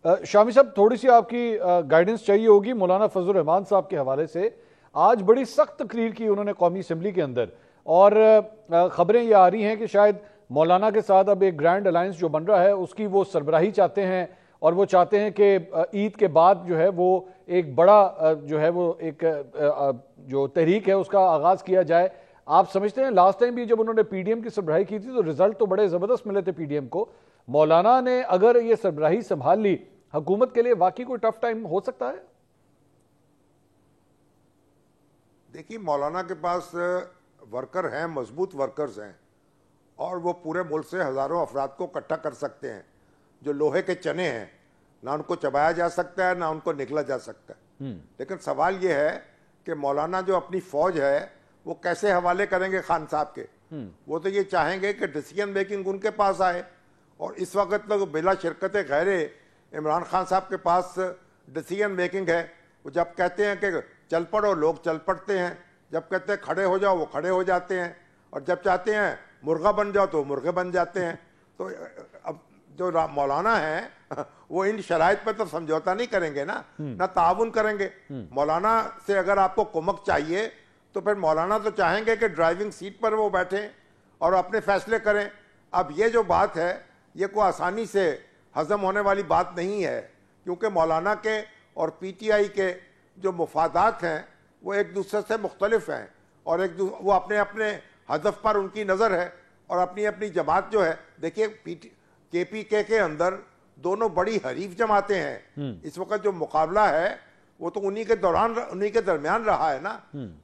शामी साहब, थोड़ी सी आपकी गाइडेंस चाहिए होगी मौलाना फजल रहमान साहब के हवाले से। आज बड़ी सख्त तकरीर की उन्होंने कौमी असम्बली के अंदर, और खबरें ये आ रही हैं कि शायद मौलाना के साथ अब एक ग्रैंड अलायंस जो बन रहा है उसकी वो सरबराही चाहते हैं, और वो चाहते हैं कि ईद के बाद जो है वो एक बड़ा जो है वो एक जो तहरीक है उसका आगाज़ किया जाए। आप समझते हैं लास्ट टाइम भी जब उन्होंने पीडीएम की सरबराही की थी तो रिजल्ट तो बड़े ज़बरदस्त मिले थे पीडीएम को। मौलाना ने अगर ये सरबराही संभाल ली, हुकूमत के लिए वाकई कोई टफ टाइम हो सकता है? देखिए, मौलाना के पास वर्कर हैं, मजबूत वर्कर्स हैं, और वो पूरे मुल्क से हज़ारों अफराद को इकट्ठा कर सकते हैं। जो लोहे के चने हैं, ना उनको चबाया जा सकता है ना उनको निकला जा सकता है। लेकिन सवाल ये है कि मौलाना जो अपनी फौज है वो कैसे हवाले करेंगे खान साहब के। वो तो ये चाहेंगे कि डिसीजन मेकिंग उनके पास आए, और इस वक्त तो बिला शिरकत गैरे इमरान खान साहब के पास डिसीजन मेकिंग है। वो जब कहते हैं कि चल पड़ो, लोग चल पड़ते हैं, जब कहते हैं खड़े हो जाओ, वो खड़े हो जाते हैं, और जब चाहते हैं मुर्गा बन जाओ तो मुर्गे बन जाते हैं। तो अब जो मौलाना है वो इन शराइत पर तो समझौता नहीं करेंगे ना ताउन करेंगे। मौलाना से अगर आपको कुमक चाहिए तो फिर मौलाना तो चाहेंगे कि ड्राइविंग सीट पर वो बैठें और अपने फैसले करें। अब ये जो बात है ये कोई आसानी से हजम होने वाली बात नहीं है, क्योंकि मौलाना के और पीटीआई के जो मुफादात हैं वो एक दूसरे से मुख्तलिफ हैं, और वो अपने अपने हदफ पर उनकी नज़र है, और अपनी अपनी जमात जो है। देखिए, केपीके के अंदर दोनों बड़ी हरीफ जमातें हैं। इस वक्त जो मुकाबला है वो तो उन्हीं के दरमियान रहा है ना।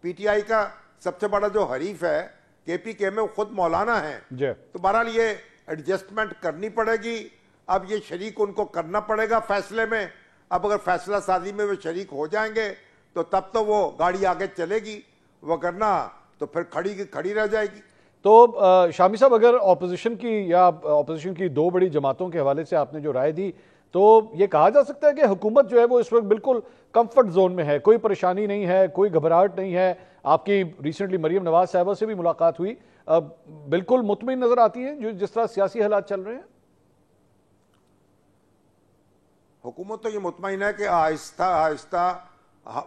पीटीआई का सबसे बड़ा जो हरीफ है केपीके में वो खुद मौलाना है। तो बहरहाल ये एडजस्टमेंट करनी पड़ेगी। अब ये शरीक उनको करना पड़ेगा फैसले में। अब अगर फैसला साजी में वो शरीक हो जाएंगे तो तब तो वो गाड़ी आगे चलेगी, वरना तो फिर खड़ी रह जाएगी। तो शामी साहब, अगर ऑपोजिशन की या ऑपोजिशन की दो बड़ी जमातों के हवाले से आपने जो राय दी, तो ये कहा जा सकता है कि हुकूमत जो है वो इस वक्त बिल्कुल कंफर्ट जोन में है, कोई परेशानी नहीं है, कोई घबराहट नहीं है। आपकी रिसेंटली मरीम नवाज साहबा से भी मुलाकात हुई, बिल्कुल मुतमईन नजर आती है जो जिस तरह सियासी हालात चल रहे हैं। हुकूमत तो ये मुतमईन है कि आहिस्ता आहिस्ता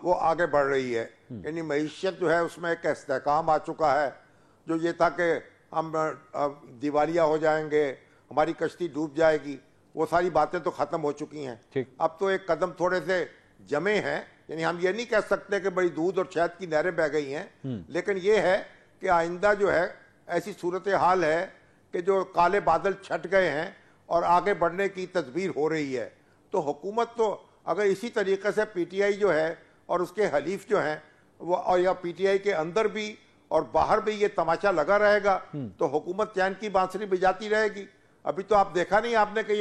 वो आगे बढ़ रही है। यानी मईशत जो है उसमें एक इस्तेहकाम आ चुका है। जो ये था कि हम दिवालिया हो जाएंगे, हमारी कश्ती डूब जाएगी, वो सारी बातें तो ख़त्म हो चुकी हैं। अब तो एक कदम थोड़े से जमे हैं। यानी हम ये नहीं कह सकते कि बड़ी दूध और शहद की नहरें बह गई हैं, लेकिन ये है कि आइंदा जो है ऐसी सूरत हाल है कि जो काले बादल छट गए हैं और आगे बढ़ने की तदबीर हो रही है। तो हुकूमत तो अगर इसी तरीके से पीटीआई जो है और उसके हलीफ जो हैं वो, और या पीटीआई के अंदर भी और बाहर भी ये तमाशा लगा रहेगा, तो हुकूमत चैन की बांसुरी बजाती रहेगी। अभी तो आप देखा नहीं आपने कि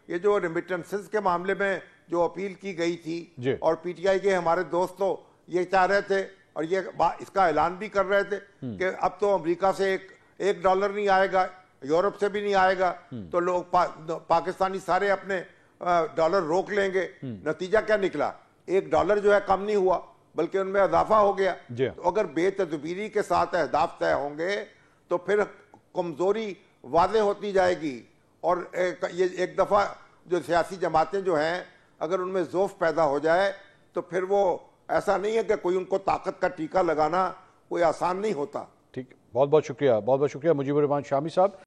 ये जो रेमिटेंसेस के मामले में जो अपील की गई थी, और पीटीआई के हमारे दोस्त तो ये चाह रहे थे और ये इसका ऐलान भी कर रहे थे कि अब तो अमेरिका से एक डॉलर नहीं आएगा, यूरोप से भी नहीं आएगा, तो लोग पाकिस्तानी सारे अपने डॉलर रोक लेंगे। नतीजा क्या निकला? $1 जो है कम नहीं हुआ, बल्कि उनमें इजाफा हो गया। तो अगर बेतदबीरी के साथ अहदाफ तय होंगे तो फिर कमजोरी वाज़ेह होती जाएगी, और ये एक दफ़ा जो सियासी जमातें जो हैं अगर उनमें ज़ोफ़ पैदा हो जाए तो फिर वो ऐसा नहीं है कि कोई उनको ताकत का टीका लगाना कोई आसान नहीं होता। ठीक, बहुत बहुत शुक्रिया मुजीबुर रहमान शामी साहब।